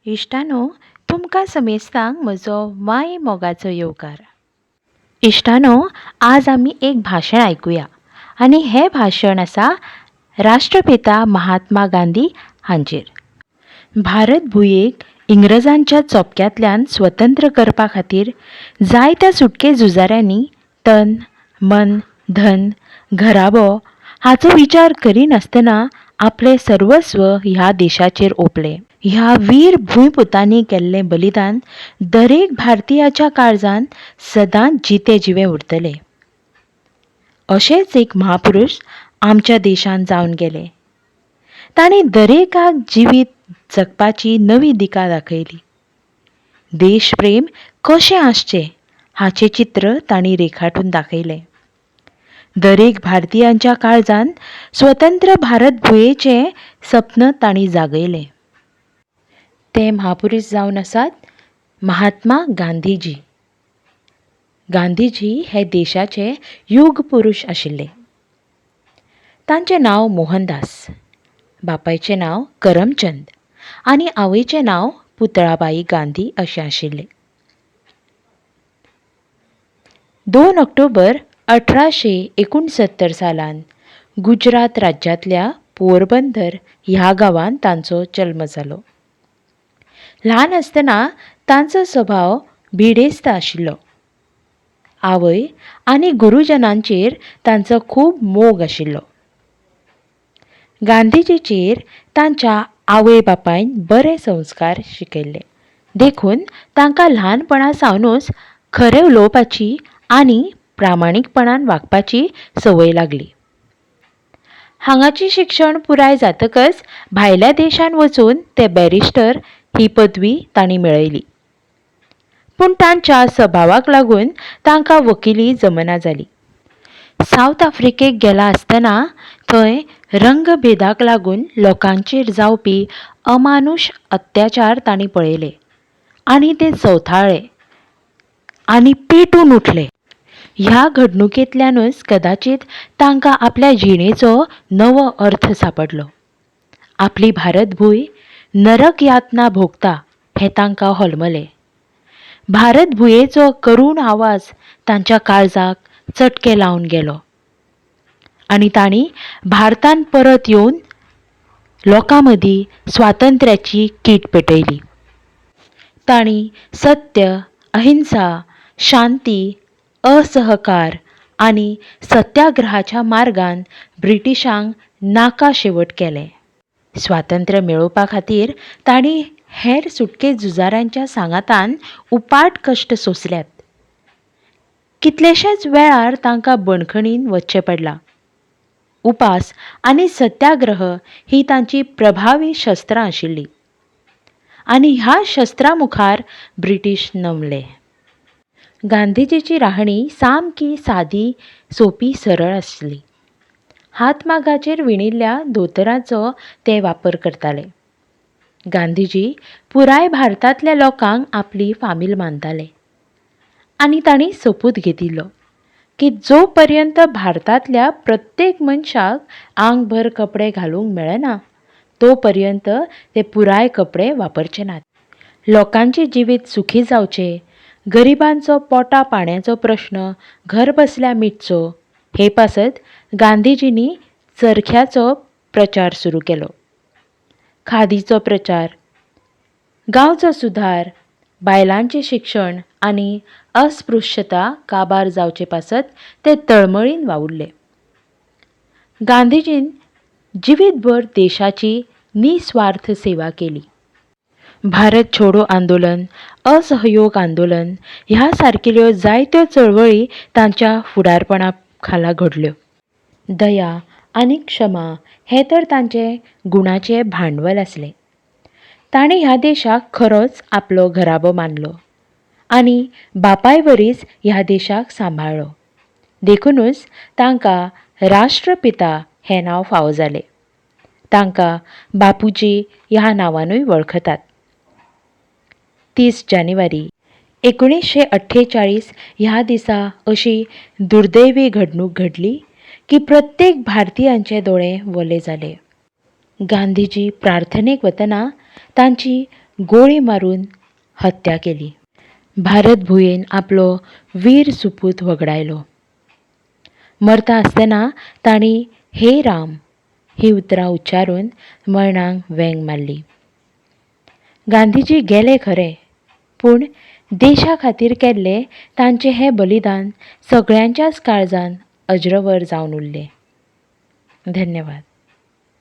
इश्टानो, तुमकां समेस्तांक म्हजो माय मोगाचो येवकार. इश्टानो, आज आमी एक भाशण आयकुया आनी हें भाशण आसा राष्ट्रपिता महात्मा गांधी हांचेर. भारत भुंयेक इंग्रजांच्या चोपक्यांतल्यान स्वतंत्र करपा खातीर जायत्या सुटके झुजाऱ्यांनी तन, मन, धन, घराबो हाचो विचार करिनासतना आपले सर्वस्व ह्या देशाचेर ओंपले. ह्या वीर भूंयपुतांनी केल्लें बलिदान दरेक भारतीयाच्या काळजांत सदांच जिते जिवे उरतले. अशेंच एक महापुरुश आमच्या देशांत जावन गेले. तांणी दरेकाक जिवीत जगपाची नवी दिका दाखयली. देशप्रेम कशें आसचें हाचें चित्र तांणी रेखाटून दाखयलें. दरेक भारतीयांच्या काळजांत स्वतंत्र भारत भुंयेचें सपन तांणी जागयलें. ते महापुरुश जावन आसात महात्मा गांधीजी. गांधीजी हे देशाचे युग पुरुश आशिल्ले. तांचें नांव मोहनदास, बापायचें नांव करमचंद आनी आवयचें नांव पुतळाबाई गांधी अशें आशिल्लें. 2 ऑक्टोबर 1869 सालान गुजरात राज्यांतल्या पोरबंदर ह्या गांवांत तांचो जल्म जालो. ल्हान आसतना तांचो स्वभाव भिडेस्त आशिल्लो. आवय आनी गुरुजनांचेर तांचो खूब मोग आशिल्लो. गांधीजीचेर तांच्या आवय बापायन बरे संस्कार शिकयल्ले. देखून तांकां ल्हानपणा सावनूच खरें उलोवपाची आनी प्रामाणीकपणान वागपाची संवय लागली. हांगाची शिक्षण पुराय जातकच भायल्या देशांत वचून ते बॅरिस्टर ही पदवी तांणी मेळयली. पूण तांच्या स्वभावाक लागून तांकां वकिली जमना जाली. सावथ आफ्रिकेक गेला आसतना थंय रंगभेदाक लागून लोकांचेर जावपी अमानुश अत्याचार तांणी पळयले आनी ते चवथाळ्ळे आनी पेटून उठले. ह्या घडणुकेंतल्यानूच कदाचित तांकां आपल्या जिणेचो नवो अर्थ सांपडलो. आपली भारत भूंय नरक यातना भोगता हें तांकां होलमलें. भारत भुंयेचो करूण आवाज तांच्या काळजाक चटके लावन गेलो आनी तांणी भारतांत परत येवन लोकां मदीं स्वातंत्र्याची कीट पेटयली. तांणी सत्य, अहिंसा, शांती, असहकार आनी सत्याग्रहाच्या मार्गान ब्रिटिशांक नाका शेवट केलें. स्वातंत्र्य मेळोवपा खातीर तांणी हेर सुटके झुजाऱ्यांच्या सांगातान उपाट कश्ट सोंसल्यात. कितलेशेच वेळार तांकां बंदखणींत वचचें पडलां. उपास आनी सत्याग्रह ही तांची प्रभावी शस्त्रां आशिल्लीं आनी ह्या शस्त्रां मुखार ब्रिटीश नमले. गांधीजीची राहणी सामकी सादी, सोपी, सरळ आसली. हातमागाचेर विणिल्ल्या धोतराचो ते वापर करताले. गांधीजी पुराय भारतांतल्या लोकांक आपली फामील मानताले आनी तांणी सोपूत घेतिल्लो की जो पर्यंत भारतांतल्या प्रत्येक मनशाक आंगभर कपडे घालूंक मेळना तो पर्यंत ते पुराय कपडे वापरचे नात. लोकांचे जिवीत सुखी जावचे, गरिबांचो पोटा पाण्याचो प्रश्न घर बसल्या मिटचो हे पासत गांधीजींनी चरख्याचो प्रचार सुरू केलो. खादीचो प्रचार, गांवचो सुदार, बायलांचें शिक्षण आनी अस्पृश्यता काबार जावचे पासत ते तळमळीन वावुरले. गांधीजीन जिवीतभर देशाची निस्वार्थ सेवा केली. भारत छोडो आंदोलन, असहयोग आंदोलन ह्या सारकिल्ल्यो जायत्यो चळवळी तांच्या फुडारपणा खाला घडल्यो. दया आनी क्षमा हे तर तांचे गुणाचे भांडवल आसले. ताणें ह्या देशाक खरोच आपलो घराबो मानलो आनी बापाय वरीच ह्या देशाक सांबाळ्ळो. देखूनच तांकां राष्ट्रपिता हें नांव फावो जालें. तांकां बापूजी ह्या नांवानूय वळखतात. 30 जानेवारी 1948 ह्या दिसा अशी दुर्दैवी घडणूक घडली की प्रत्येक भारतीयांचे दोळे वले जाले. गांधीजी प्रार्थनेक वतना तांची गोळी मारून हत्या केली. भारत भुंयेन आपलो वीर सुपूत वगडायलो. मरता आसतना तांणी हे राम ही उतरां उच्चारून मरणाक वेंग मारली. गांधीजी गेले खरे, पूण देशा खातीर केल्ले तांचे हे बलिदान सगळ्यांच्याच काळजान अज्रवर जावन उरले. धन्यवाद.